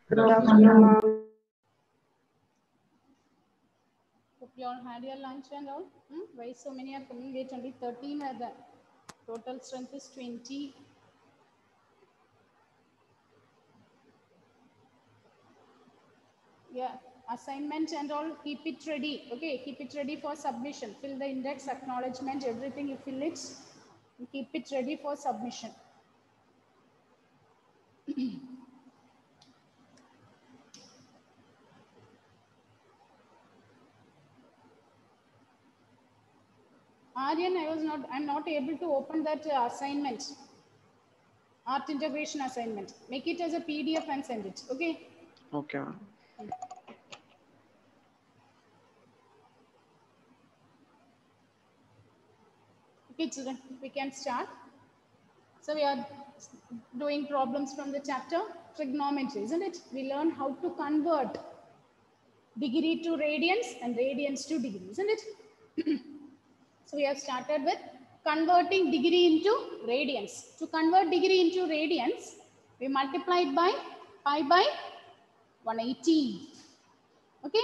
Good afternoon, ma'am. Hope you all had your lunch and all. Why so many are coming late? Only 13 are there. Total strength is 20. Yeah, assignment and all, keep it ready. Okay, keep it ready for submission. Fill the index, acknowledgement, everything you fill it. And keep it ready for submission. Aryan, I'm not able to open that assignment. Art integration assignment. Make it as a PDF and send it. Okay. Okay. Okay, children, we can start. So we are doing problems from the chapter trigonometry, isn't it? We learn how to convert degree to radians and radians to degree, isn't it? So we have started with converting degree into radians. To convert degree into radians, we multiply it by pi by 180. Okay,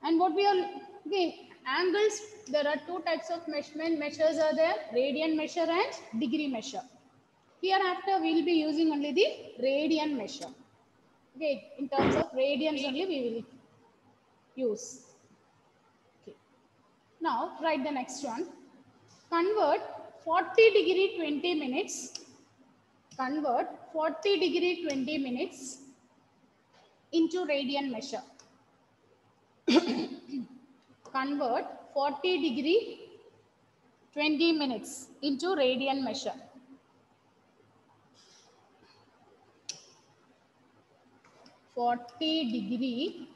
and what we are, okay, angles, there are two types of measures are there, radian measure and degree measure. Hereafter we will be using only the radian measure. Okay, in terms of radians only we will use. Okay, now write the next one. Convert 40 degree 20 minutes. Convert 40 degree 20 minutes into radian measure. Convert 40 degree 20 minutes into radian measure. (40°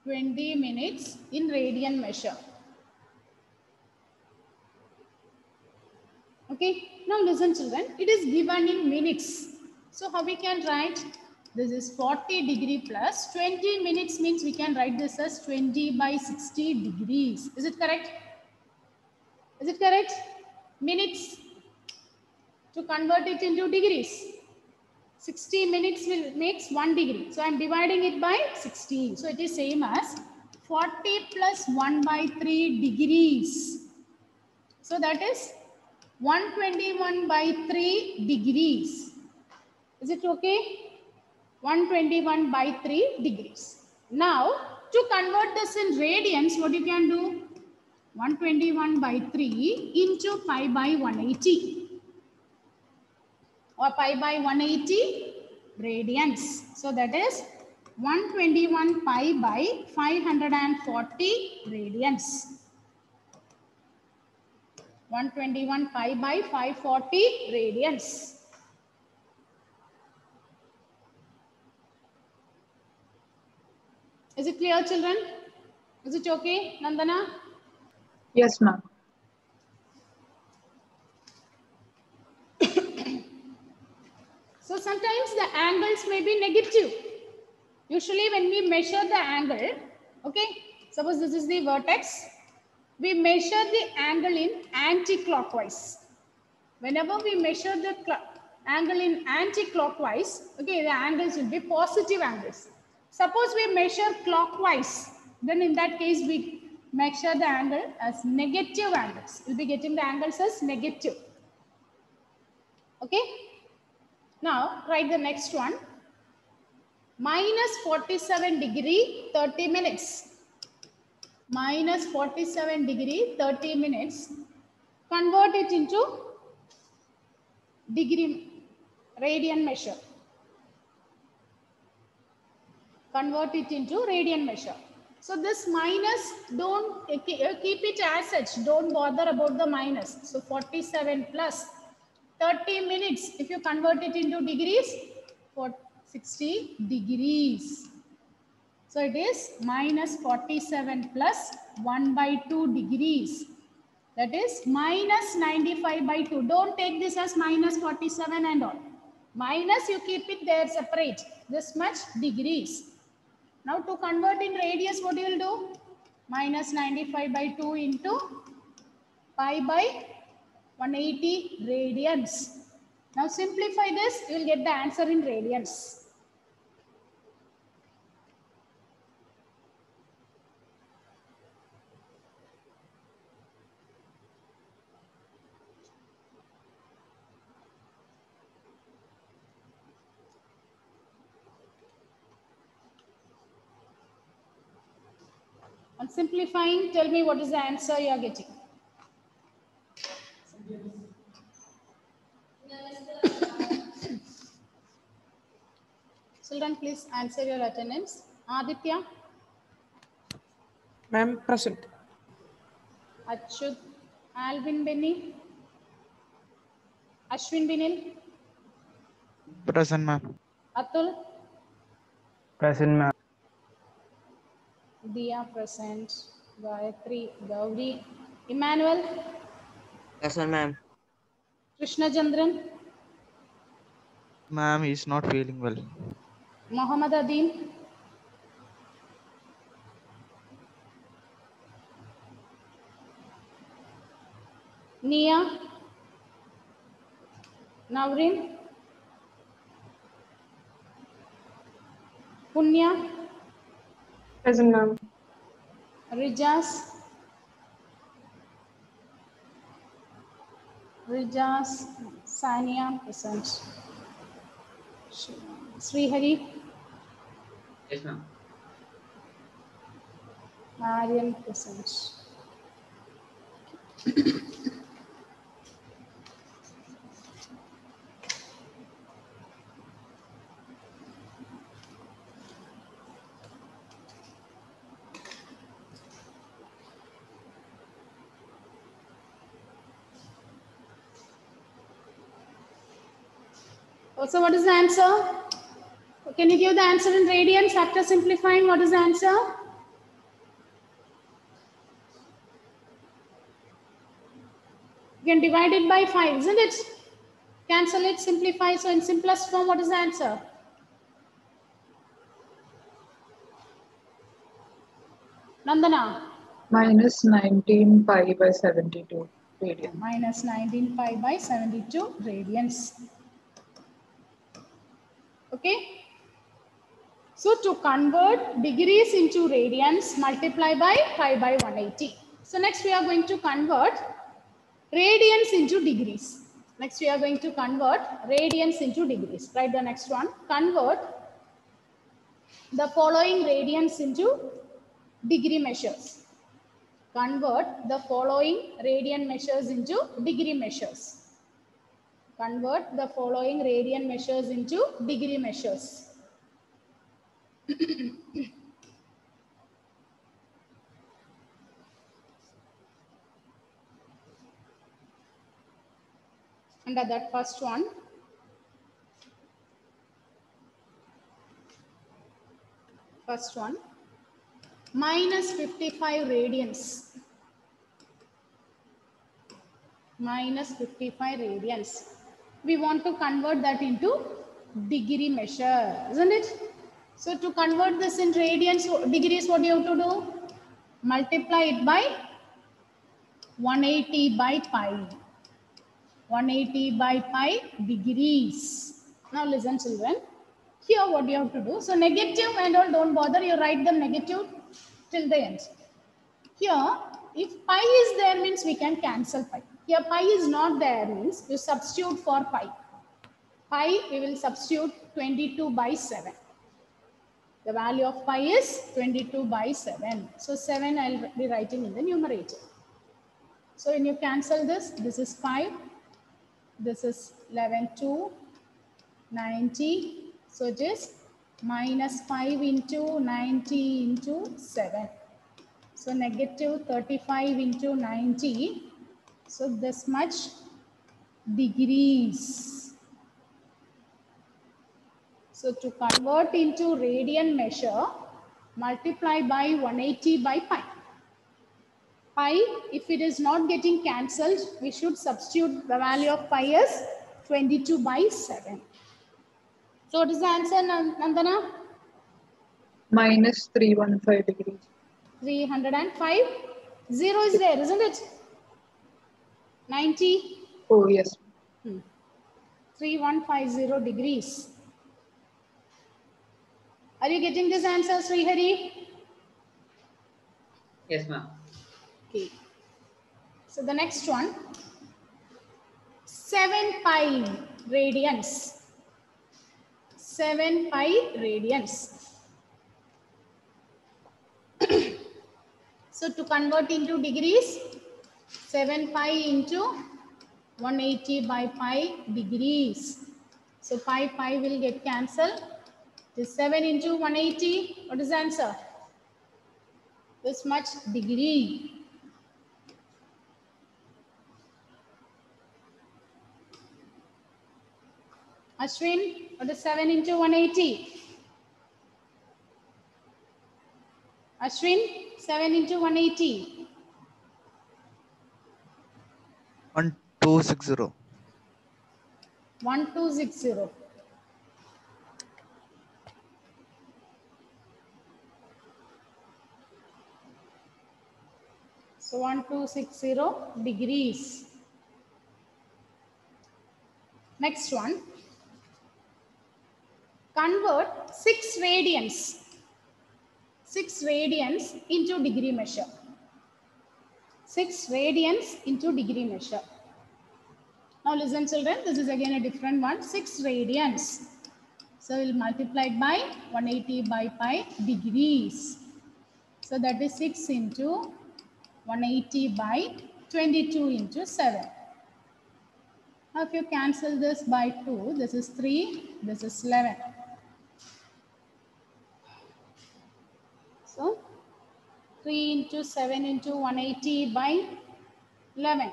20 minutes in radian measure. Okay, now listen children, it is given in minutes. So how we can write? This is 40 degree plus 20 minutes means we can write this as 20 by 60 degrees. Is it correct? Is it correct? Minutes to convert it into degrees. 60 minutes will makes 1 degree. So I am dividing it by 60. So it is same as 40 plus 1 by 3 degrees. So that is 121 by 3 degrees. Is it okay? 121 by 3 degrees. Now, to convert this in radians, what you can do? 121 by 3 into pi by 180. Or pi by 180 radians. So that is 121 pi by 540 radians. 121 pi by 540 radians. Is it clear, children? Is it okay, Nandana? Yes, ma'am. So sometimes the angles may be negative. Usually when we measure the angle, okay, suppose this is the vertex, we measure the angle in anti-clockwise. Whenever we measure the angle in anti-clockwise, okay, the angles will be positive angles. Suppose we measure clockwise, then in that case we measure the angle as negative angles. We'll be getting the angles as negative. Okay. Now write the next one. Minus 47 degree 30 minutes. Minus 47 degree 30 minutes. Convert it into degree radian measure. Convert it into radian measure. So this minus, don't keep it as such. Don't bother about the minus. So 47 plus 30 minutes. If you convert it into degrees, for 60 degrees. So it is minus 47 plus 1 by 2 degrees. That is minus 95 by 2. Don't take this as minus 47 and all. Minus, you keep it there separate. This much degrees. Now to convert in radius, what you will do? Minus 95 by 2 into pi by 180 radians. Now simplify this, you will get the answer in radians. On simplifying, tell me what is the answer you are getting. Children, please answer your attendance. Aditya, Ma'am, present. Achut, Alvin Benny, Ashwin Binil, Present, ma'am. Atul, Present, ma'am. Dia present, Gayatri, Gauri, Emmanuel, Present, ma'am. Krishna Chandran, Ma'am, he is not feeling well. Muhammad Adin, Nia, Navrin, Punya, Present, ma'am. Rijas, Sania present, Srihari, Yes, ma'am. Marian present. So what is the answer? Can you give the answer in radians after simplifying? What is the answer? You can divide it by 5, isn't it? Cancel it, simplify. So in simplest form, what is the answer? Nandana. Minus 19 pi by 72 radians. Minus 19 pi by 72 radians. Okay. So to convert degrees into radians, multiply by pi by 180. So next we are going to convert radians into degrees. Next we are going to convert radians into degrees. Write the next one. Convert the following radians into degree measures. Convert the following radian measures into degree measures. Convert the following radian measures into degree measures. Under that first one, minus 55 radians. Minus 55 radians. We want to convert that into degree measure, isn't it? So to convert this in radians, degrees, what do you have to do? Multiply it by 180 by pi. 180 by pi degrees. Now listen, children. Here what you have to do. So negative and all, don't bother. You write them negative till the end. Here, if pi is there means we can cancel pi. Here pi is not there means you substitute for pi. Pi we will substitute 22 by 7. The value of pi is 22 by 7. So 7 I will be writing in the numerator. So when you cancel this, this is 5. This is 11, 2, 90. So it is minus 5 into 90 into 7. So negative 35 into 90. So this much degrees. So to convert into radian measure, multiply by 180 by pi. Pi, if it is not getting cancelled, we should substitute the value of pi as 22 by 7. So what is the answer, Nandana? Minus 315 degrees. 305. 0 is there, isn't it? 90. Oh, yes. 3150 degrees. Are you getting this answer, Srihari? Yes, ma'am. Okay. So the next one, 7 pi radians. 7 pi radians. So to convert into degrees, 7 pi into 180 by pi degrees. So pi will get cancelled. This 7 into 180. What is the answer? This much degree. Ashwin, what is 7 into 180? Ashwin, 7 into 180. 1260. 1260. So 1260 degrees. Next one. Convert 6 radians. 6 radians into degree measure. 6 radians into degree measure. Now listen children, this is again a different one. 6 radians. So we'll multiply it by 180 by pi degrees. So that is 6 into 180 by 22 into 7. Now if you cancel this by 2, this is 3, this is 11. So 3 into 7 into 180 by 11.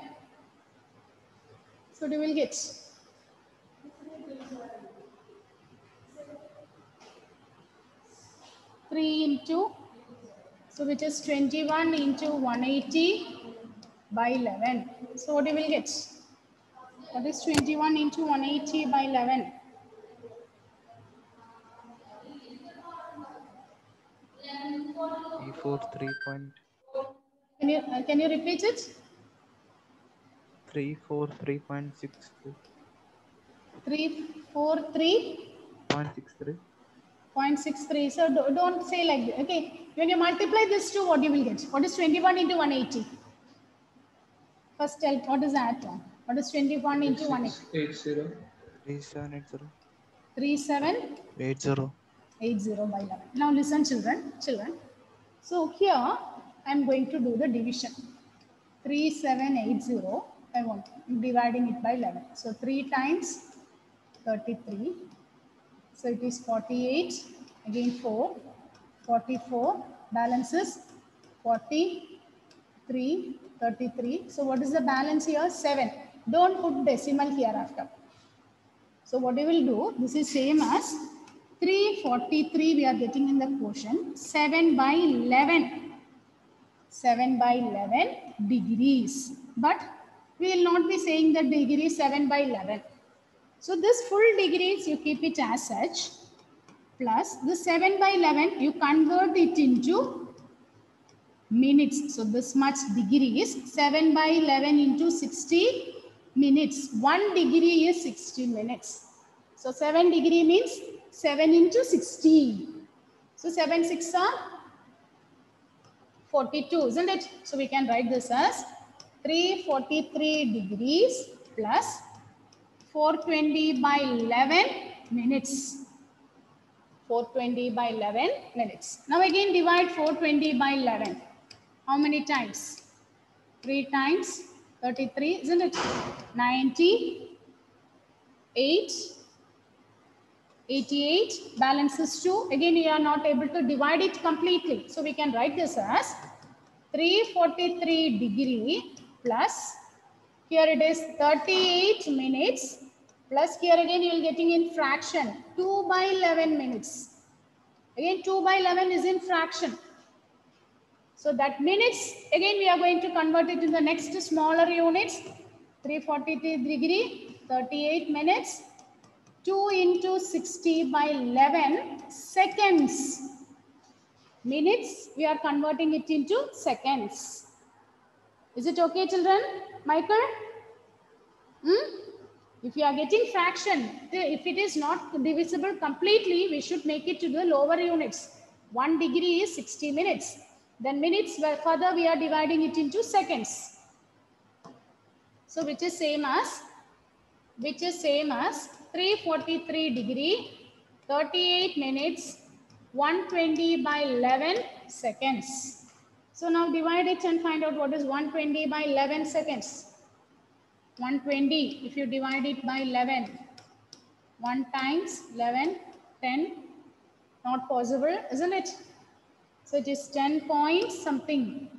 So you will get 3 into, so which is 21 into 180 by 11. So what you will get? What is 21 into 180 by 11? Can you repeat it? 343.63. 343.63. So don't say like that. Okay. When you multiply this two, what you will get? What is 21 into 180? First tell what is that one? What is 21 into 180? 3780. 3780 by 11. Now listen children. So here I am going to do the division. 3780. I'm dividing it by 11. So 3 times 33. So it is 48. Again 4. 44. Balances 43. 33. So what is the balance here? 7. Don't put decimal hereafter. So what we will do, this is same as 343 we are getting in the quotient, 7 by 11. 7 by 11 degrees. But we will not be saying the degree 7 by 11. So this full degrees you keep it as such, plus the 7 by 11 you convert it into minutes. So this much degree is 7 by 11 into 60 minutes. 1 degree is 60 minutes. So 7 degree means 7 into 60. So 7 6 are 42, isn't it? So we can write this as 343 degrees plus 420 by 11 minutes. 420 by 11 minutes. Now again divide 420 by 11. How many times? 3 times 33, isn't it? 90, 8, 88, balances 2. Again, you are not able to divide it completely. So we can write this as 343 degree plus, here it is 38 minutes, plus here again you will getting in fraction, 2 by 11 minutes. Again 2 by 11 is in fraction. So that minutes, again we are going to convert it to the next smaller units. 343 degree, 38 minutes, 2 into 60 by 11 seconds. Minutes, we are converting it into seconds. Is it okay, children? Michael? If you are getting fraction, if it is not divisible completely, we should make it to the lower units. 1 degree is 60 minutes. Then minutes, further we are dividing it into seconds. So which is same as 343 degree, 38 minutes, 120 by 11 seconds. So now divide it and find out what is 120 by 11 seconds. 120, if you divide it by 11, 1 times 11, 10, not possible, isn't it? So it is 10 point something.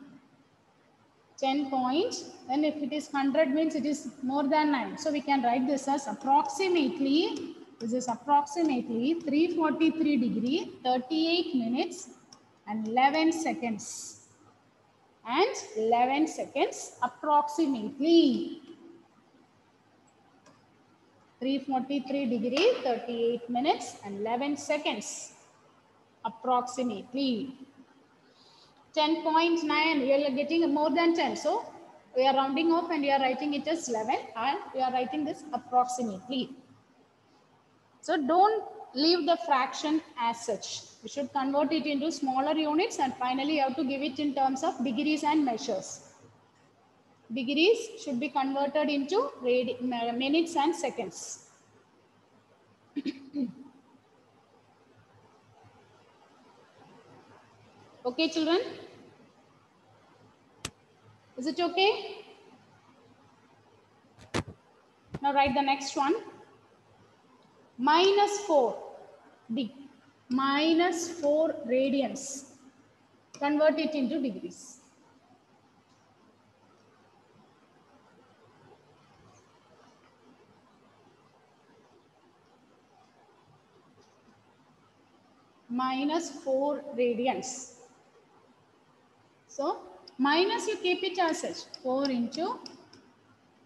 10 point, then if it is 100 means it is more than 9. So we can write this as approximately, this is approximately 343 degree, 38 minutes and 11 seconds. And 11 seconds approximately. 343 degree, 38 minutes and 11 seconds approximately. 10.9, we are getting more than 10. So we are rounding off and we are writing it as 11 and we are writing this approximately. So don't leave the fraction as such. You should convert it into smaller units and finally you have to give it in terms of degrees and measures. Degrees should be converted into minutes and seconds. Okay, children? Is it okay? Now write the next one. -4 -4 radians. Convert it into degrees. -4 radians. So minus you keep it as such. 4 into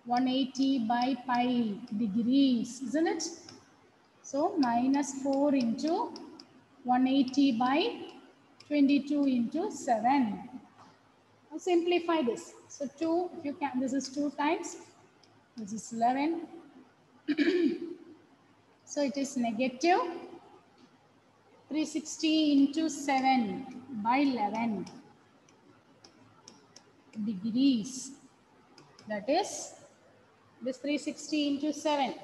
180 by pi degrees, isn't it? So -4 into 180 by 22 into 7. Now simplify this. So 2, if you can, this is 2 times. This is 11. So it is negative 360 into 7 by 11 degrees. That is this 360 into 7.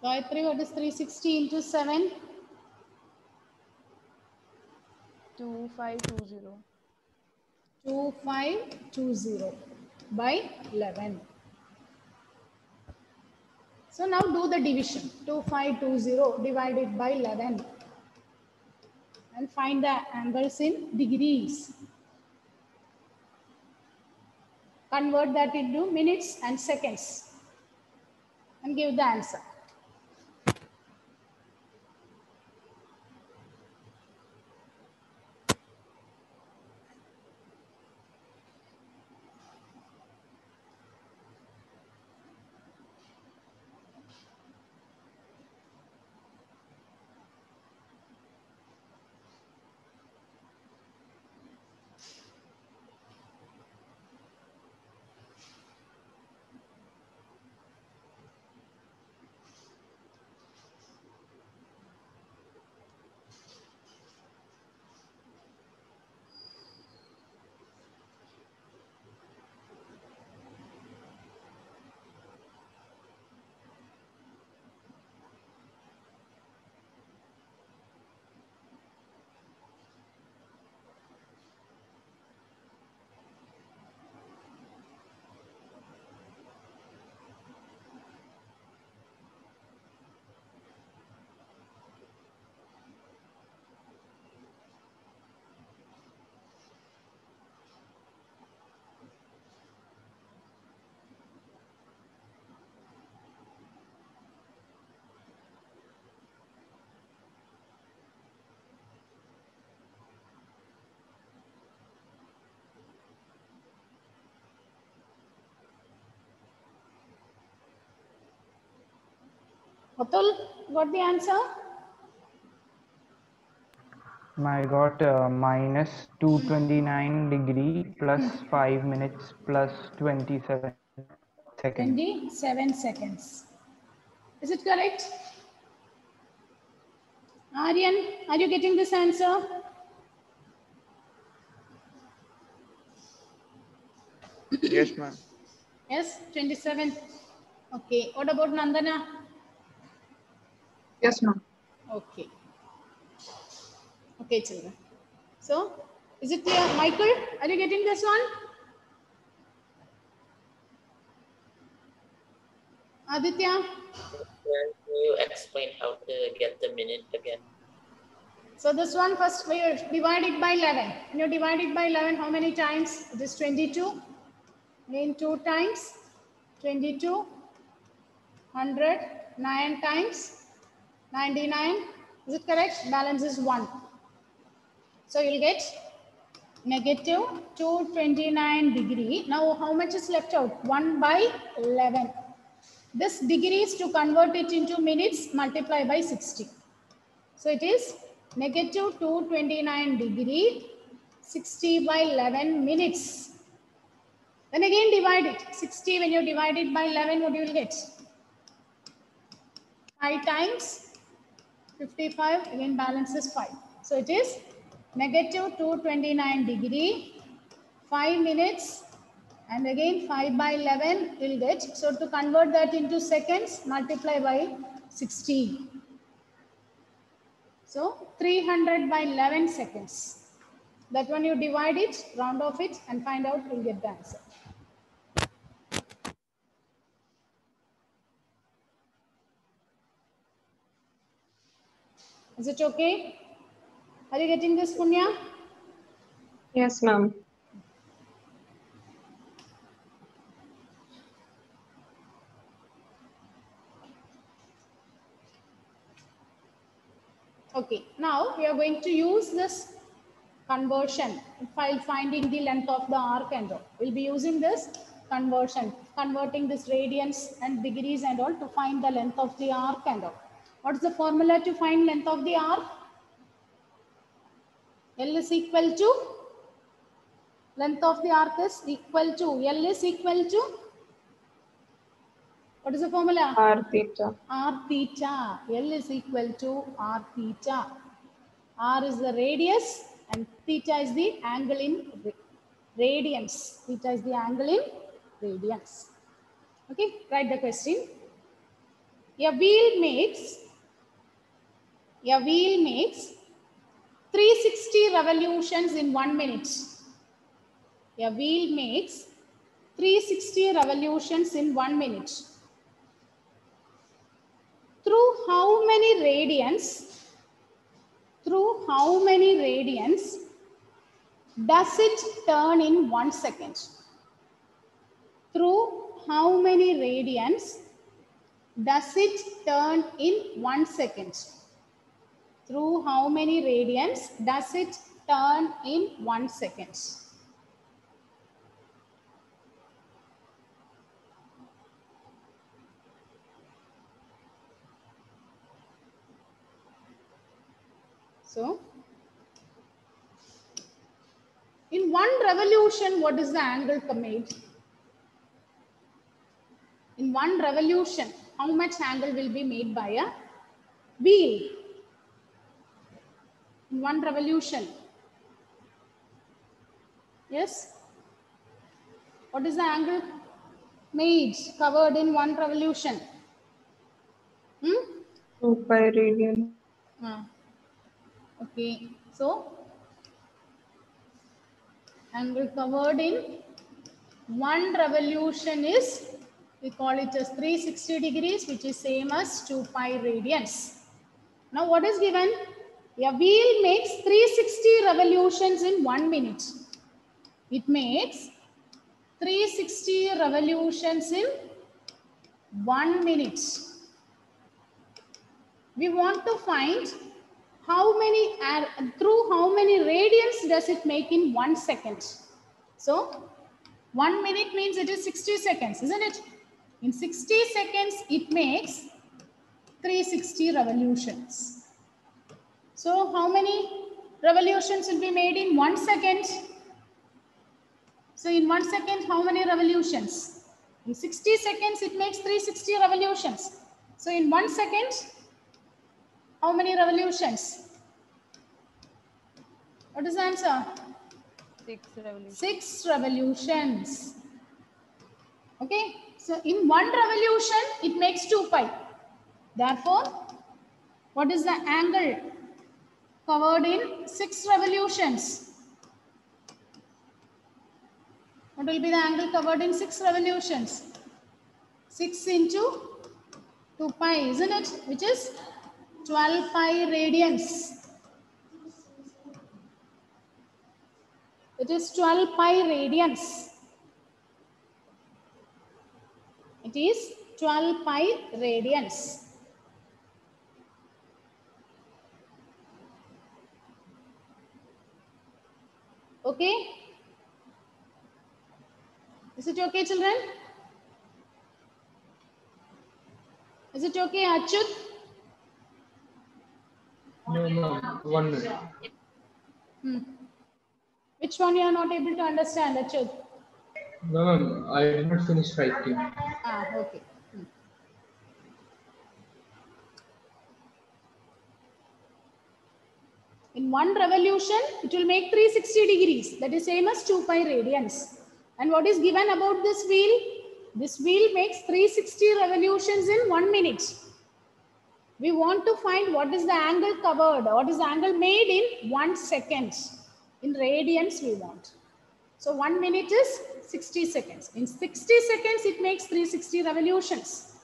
Gayatri, what is 360 into 7? 2520. 2520 by 11. So now do the division. 2520 divided by 11 and find the angles in degrees. Convert that into minutes and seconds and give the answer. Atul, got the answer? I got minus 229 degree plus 5 minutes plus 27 seconds. 27 seconds. Is it correct? Aryan, are you getting this answer? Yes, ma'am. Yes, 27th. Okay. What about Nandana? Yes, ma'am. Okay. Okay, children. So, is it clear? Michael, are you getting this one? Aditya? Can you explain how to get the minute again? So this one first we divide it by 11. When you divide it by 11, how many times? It is 22. Again 2 times 22, 100, 9 times 99. Is it correct? Balance is 1. So you'll get negative 229 degree. Now how much is left out? 1 by 11. This degrees to convert it into minutes multiply by 60. So it is negative 229 degree 60 by 11 minutes. Then again divide it. 60 when you divide it by 11, what you will get? 5 times 55, again balance is 5. So it is negative 229 degree, 5 minutes, and again 5 by 11 will get. So to convert that into seconds, multiply by 16. So 300 by 11 seconds. That one you divide it, round off it, and find out, you'll get the answer. Is it okay? Are you getting this, Punya? Yes, ma'am. Okay, now we are going to use this conversion while finding the length of the arc and all. We'll be using this conversion, converting this radians and degrees and all to find the length of the arc and all. What is the formula to find length of the arc? L is equal to, length of the arc is equal to, L is equal to, what is the formula? R theta. R theta. L is equal to R theta. R is the radius and theta is the angle in radians. Theta is the angle in radians. Okay, write the question. A wheel makes 360 revolutions in 1 minute. A wheel makes 360 revolutions in 1 minute. Through how many radians does it turn in 1 second? Through how many radians does it turn in 1 second? Through how many radians does it turn in 1 second? So, in 1 revolution, what is the angle made? In 1 revolution, how much angle will be made by a wheel? In 1 revolution. Yes? What is the angle made, covered in 1 revolution? 2 pi radian. Okay, so angle covered in 1 revolution is, we call it as 360 degrees, which is same as 2 pi radians. Now what is given? A wheel makes 360 revolutions in 1 minute. It makes 360 revolutions in 1 minute. We want to find through how many radians does it make in 1 second. So 1 minute means it is 60 seconds, isn't it? In 60 seconds, it makes 360 revolutions. So how many revolutions will be made in 1 second? So in 1 second, how many revolutions? In 60 seconds, it makes 360 revolutions. So in 1 second, how many revolutions? What is the answer? 6 revolutions. 6 revolutions. Okay, so in one revolution, it makes 2 pi. Therefore, what is the angle covered in 6 revolutions? What will be the angle covered in 6 revolutions? 6 into 2 pi, isn't it? Which is 12 pi radians. It is 12 pi radians. It is 12 pi radians. Okay? Is it okay, children? Is it okay, Achyut? No, ma'am. 1 minute. Which one you are not able to understand, Achyut? No, ma'am. I did not finish writing. Ah, okay. In one revolution, it will make 360 degrees. That is same as 2 pi radians. And what is given about this wheel? This wheel makes 360 revolutions in 1 minute. We want to find what is the angle covered, what is the angle made in 1 second. In radians we want. So 1 minute is 60 seconds. In 60 seconds, it makes 360 revolutions.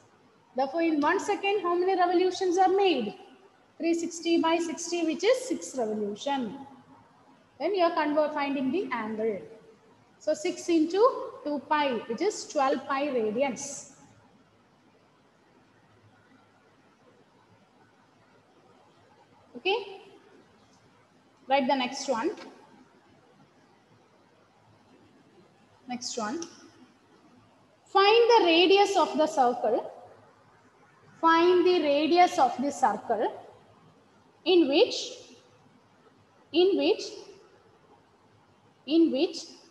Therefore, in 1 second, how many revolutions are made? 360 by 60, which is 6 revolution. Then you are finding the angle. So 6 into 2 pi, which is 12 pi radians. Okay? Write the next one. Next one. Find the radius of the circle. Find the radius of the circle in which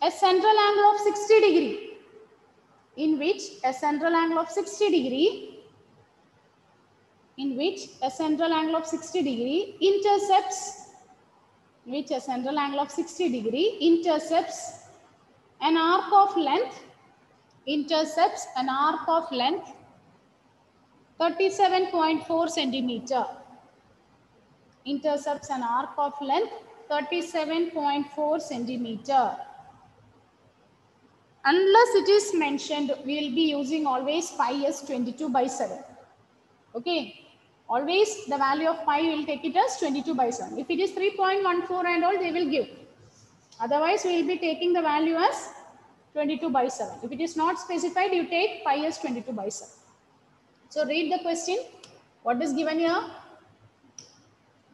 a central angle of 60 degree, in which a central angle of 60 degree, in which a central angle of 60 degree intercepts, which a central angle of 60 degree intercepts an arc of length, 37.4 centimeter, intercepts an arc of length 37.4 centimeter. Unless it is mentioned, we will be using always pi as 22 by 7. Okay. Always the value of pi will take it as 22 by 7. If it is 3.14 and all, they will give. Otherwise, we will be taking the value as 22 by 7. If it is not specified, you take pi as 22 by 7. So read the question. What is given here?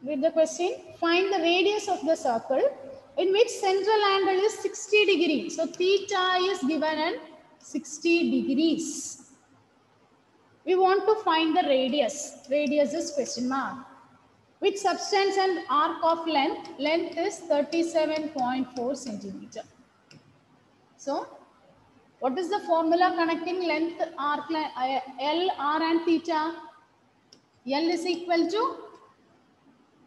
Read the question. Find the radius of the circle in which central angle is 60 degrees. So theta is given at 60 degrees. We want to find the radius. Radius is question mark. Which substance and arc of length? Length is 37.4 centimeter. So what is the formula connecting length, arc, L, R and theta? L is equal to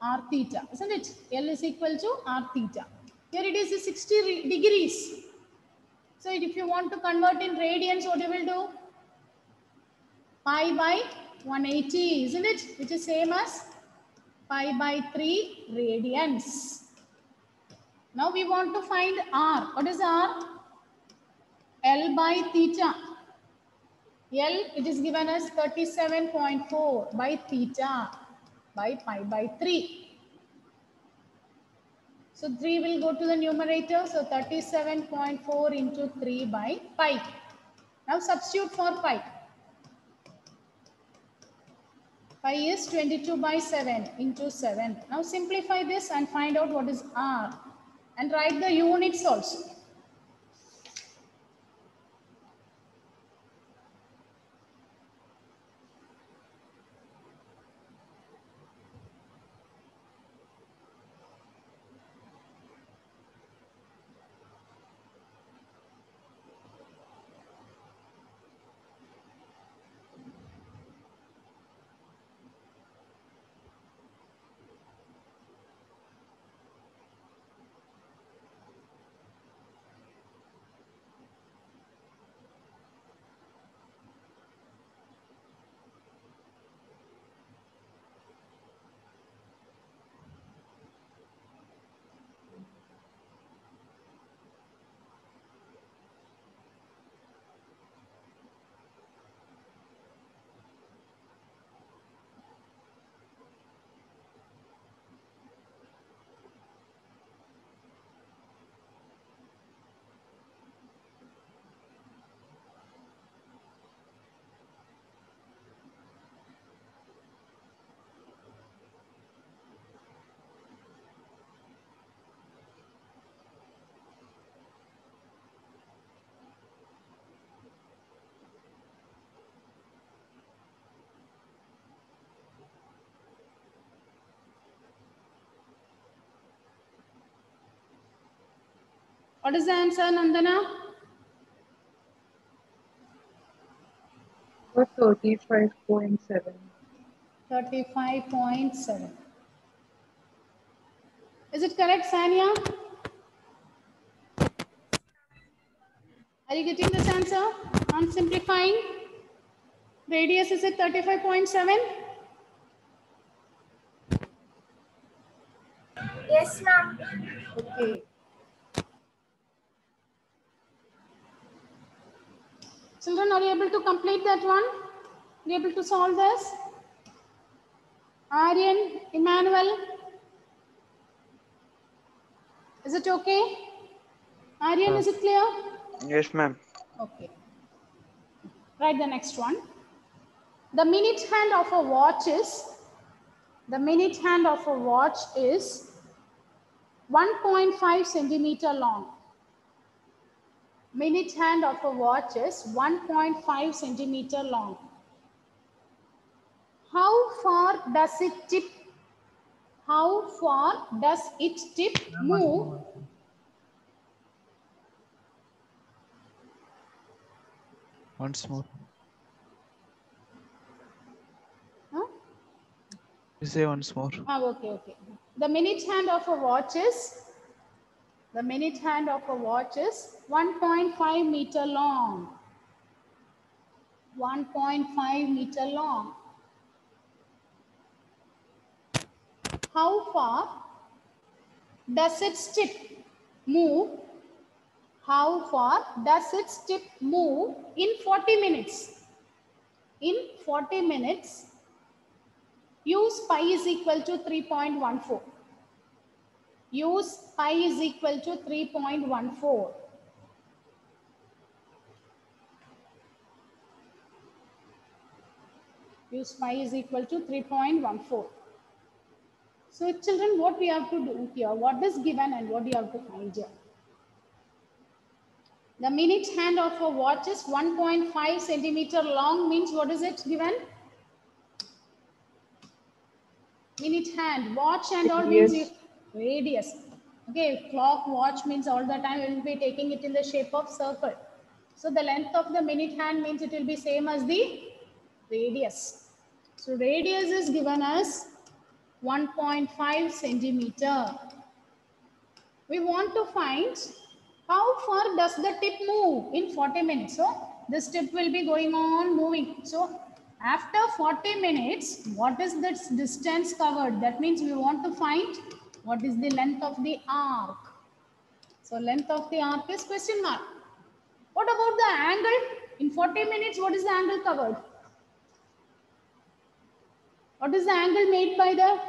R theta, isn't it? L is equal to R theta. Here it is 60 degrees. So if you want to convert in radians, what you will do? Pi by 180, isn't it? Which is same as pi by 3 radians. Now we want to find R. What is R? L by theta. L, it is given as 37.4 by theta by pi by 3. So 3 will go to the numerator. So 37.4 into 3 by pi. Now substitute for pi. Pi is 22 by 7 into 7. Now simplify this and find out what is R. And write the units also. What is the answer, Nandana? 35.7. 35.7. Is it correct, Sania? Are you getting this answer? On simplifying, radius is at 35.7. Yes, ma'am. Okay. Children, are you able to complete that one? Are you able to solve this? Aryan, Emmanuel, is it okay? Aryan, is it clear? Yes, ma'am. Okay. Write the next one. The minute hand of a watch is 1.5 centimeter long. Minute hand of a watch is 1.5 centimeter long. How far does it tip? How far does it tip move? Once more. Huh? You say once more. Okay. The minute hand of a watch is 1.5 meter long. 1.5 meter long. How far does its tip move? How far does its tip move in 40 minutes? In 40 minutes, use pi is equal to 3.14. Use pi is equal to 3.14. Use pi is equal to 3.14. So children, what we have to do here, what is given and what you have to find here. The minute hand of a watch is 1.5 centimeter long, means what is it given? Minute hand, watch and all means radius. Okay, clock, watch means all the time we will be taking it in the shape of circle. So the length of the minute hand means it will be same as the radius. So radius is given as 1.5 centimeter. We want to find how far does the tip move in 40 minutes. So this tip will be going on moving. So after 40 minutes, what is the distance covered? That means we want to find what is the length of the arc. So length of the arc is question mark. What about the angle? In 40 minutes, what is the angle covered? What is the angle made by the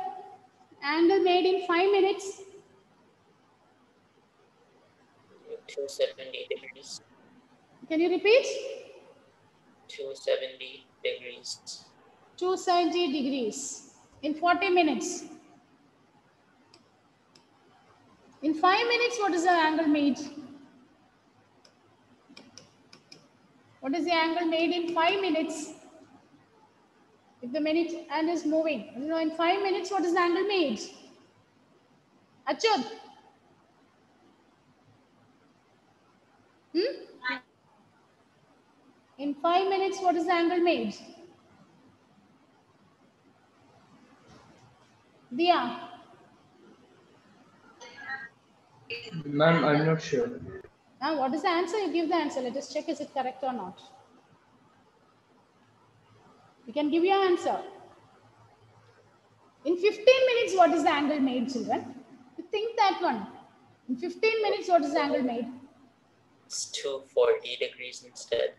angle made in 5 minutes? 270 degrees. Can you repeat? 270 degrees. 270 degrees in 40 minutes. In 5 minutes, what is the angle made? What is the angle made in 5 minutes? If the minute hand is moving, in 5 minutes, what is the angle made? Achud? In 5 minutes, what is the angle made? Dia? Ma'am, I'm not sure. Now, what is the answer? You give the answer. Let us check is it correct or not. You can give your answer. In 15 minutes, what is the angle made, children? You think that one. In 15 minutes, what is the angle made? It's 240 degrees instead.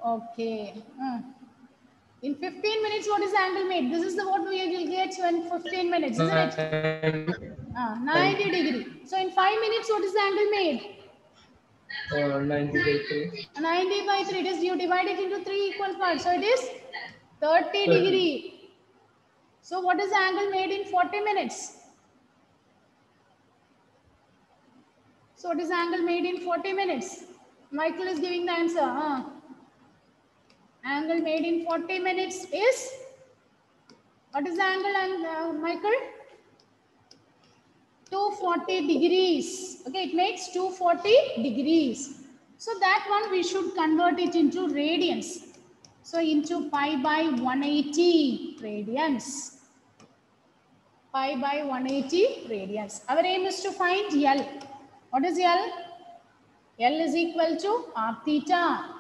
Okay. In 15 minutes, what is the angle made? This is the what we will get in 15 minutes, isn't it? 90 degree. So in 5 minutes, what is the angle made? 90 by 3. 90 by 3. It is, you divide it into 3 equal parts. So it is 30 degree. So what is the angle made in 40 minutes? So what is the angle made in 40 minutes? Michael is giving the answer. Angle made in 40 minutes is, what is the angle, Michael? 240 240 degrees. Okay, it makes 240 degrees. So that one we should convert it into radians. So into pi by 180 radians. Pi by 180 radians. Our aim is to find L. What is L? L is equal to r theta.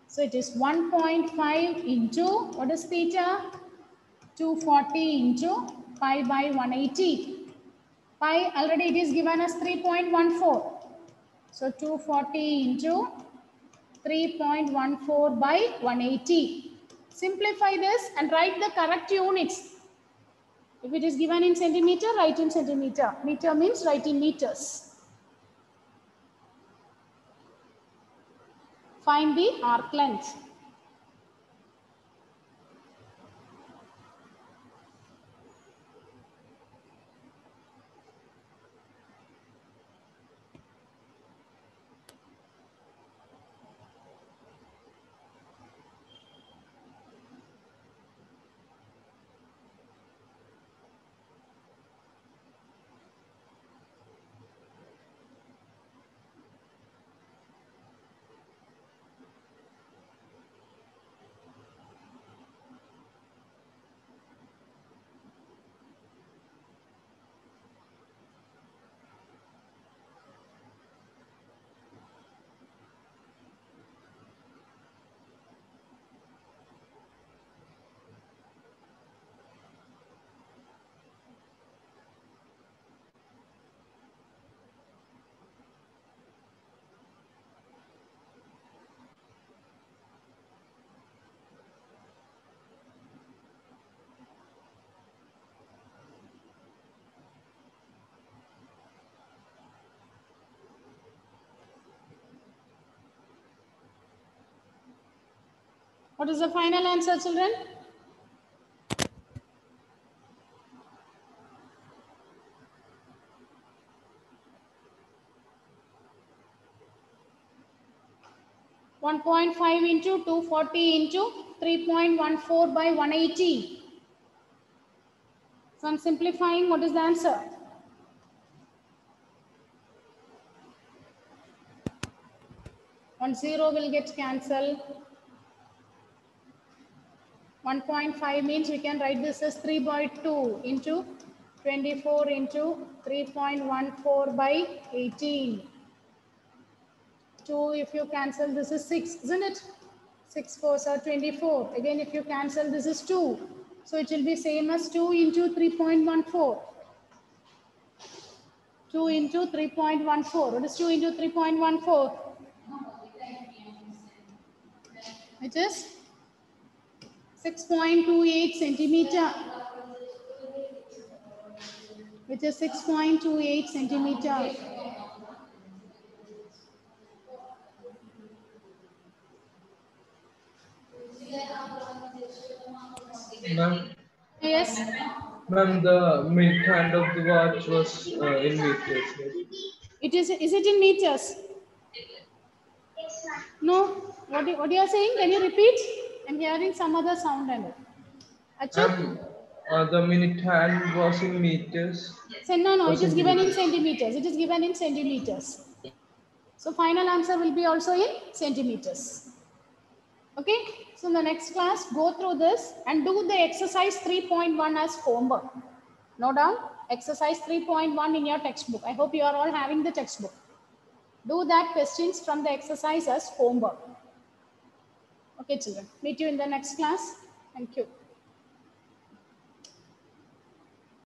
So it is 1.5 into, what is theta? 240 into pi by 180. Pi already it is given as 3.14. So 240 into 3.14 by 180. Simplify this and write the correct units. If it is given in centimeter, write in centimeter. Meter means write in meters. Find the arc length. What is the final answer, children? One 1.5 into 240 into 3.14 by 180. So I'm simplifying. What is the answer? One zero will get cancelled. 1.5 means we can write this as 3 by 2 into 24 into 3.14 by 18. 2 if you cancel this is 6, isn't it? 6 4s are 24. Again if you cancel this is 2. So it will be same as 2 into 3.14. 2 into 3.14. What is 2 into 3.14? It is 6.28 centimeter. Which is 6.28 centimeter. Ma'am, Yes. ma'am, the minute hand of the watch was in meters. Right? Is it in meters? No. What you are saying? Can you repeat? I'm hearing some other sound and it. Ma'am, the minute hand was in meters. So no, Or it is given in centimeters. centimeters. It is given in centimeters. So final answer will be also in centimeters. Okay. So in the next class, go through this and do the exercise 3.1 as homework. Note down exercise 3.1 in your textbook. I hope you are all having the textbook. Do that questions from the exercise as homework. Okay, children. Meet you in the next class. Thank you.